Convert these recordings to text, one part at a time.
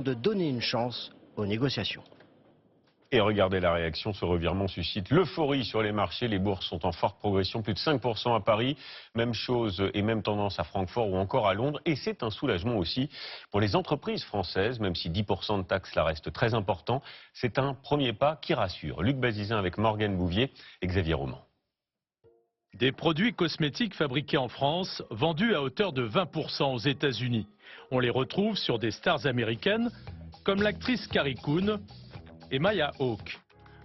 de donner une chance aux négociations. Et regardez la réaction, ce revirement suscite l'euphorie sur les marchés. Les bourses sont en forte progression, plus de 5% à Paris. Même chose et même tendance à Francfort ou encore à Londres. Et c'est un soulagement aussi pour les entreprises françaises, même si 10% de taxes, là reste très important. C'est un premier pas qui rassure. Luc Bazizin avec Morgane Bouvier et Xavier Roman. Des produits cosmétiques fabriqués en France, vendus à hauteur de 20% aux États-Unis. On les retrouve sur des stars américaines, comme l'actrice Carrie Coon et Maya Hawke.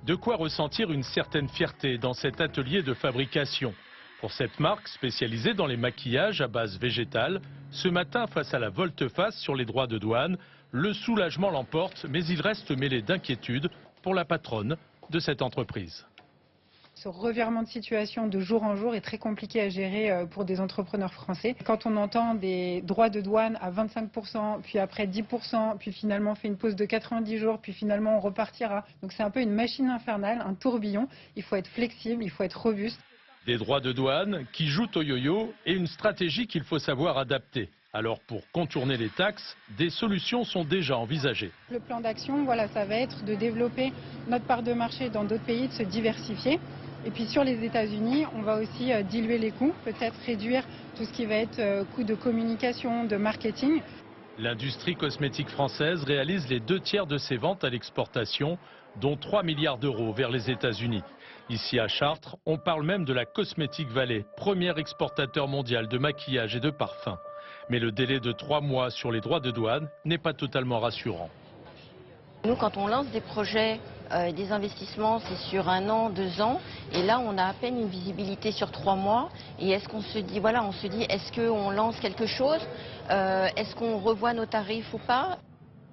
De quoi ressentir une certaine fierté dans cet atelier de fabrication. Pour cette marque spécialisée dans les maquillages à base végétale, ce matin face à la volte-face sur les droits de douane, le soulagement l'emporte, mais il reste mêlé d'inquiétude pour la patronne de cette entreprise. Ce revirement de situation de jour en jour est très compliqué à gérer pour des entrepreneurs français. Quand on entend des droits de douane à 25%, puis après 10%, puis finalement on fait une pause de 90 jours, puis finalement on repartira. Donc c'est un peu une machine infernale, un tourbillon. Il faut être flexible, il faut être robuste. Des droits de douane qui jouent au yo-yo et une stratégie qu'il faut savoir adapter. Alors pour contourner les taxes, des solutions sont déjà envisagées. Le plan d'action, voilà, ça va être de développer notre part de marché dans d'autres pays, de se diversifier. Et puis sur les États-Unis, on va aussi diluer les coûts, peut-être réduire tout ce qui va être coûts de communication, de marketing. L'industrie cosmétique française réalise les 2/3 de ses ventes à l'exportation, dont 3 milliards d'euros vers les États-Unis. Ici à Chartres, on parle même de la Cosmetic Valley, premier exportateur mondial de maquillage et de parfums. Mais le délai de 3 mois sur les droits de douane n'est pas totalement rassurant. Nous, quand on lance des projets, des investissements, c'est sur 1 an, 2 ans. Et là, on a à peine une visibilité sur 3 mois. Et est-ce qu'on se dit, voilà, est-ce qu'on lance quelque chose? Est-ce qu'on revoit nos tarifs ou pas?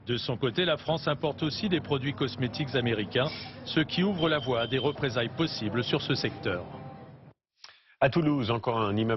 De son côté, la France importe aussi des produits cosmétiques américains, ce qui ouvre la voie à des représailles possibles sur ce secteur. À Toulouse, encore un immeuble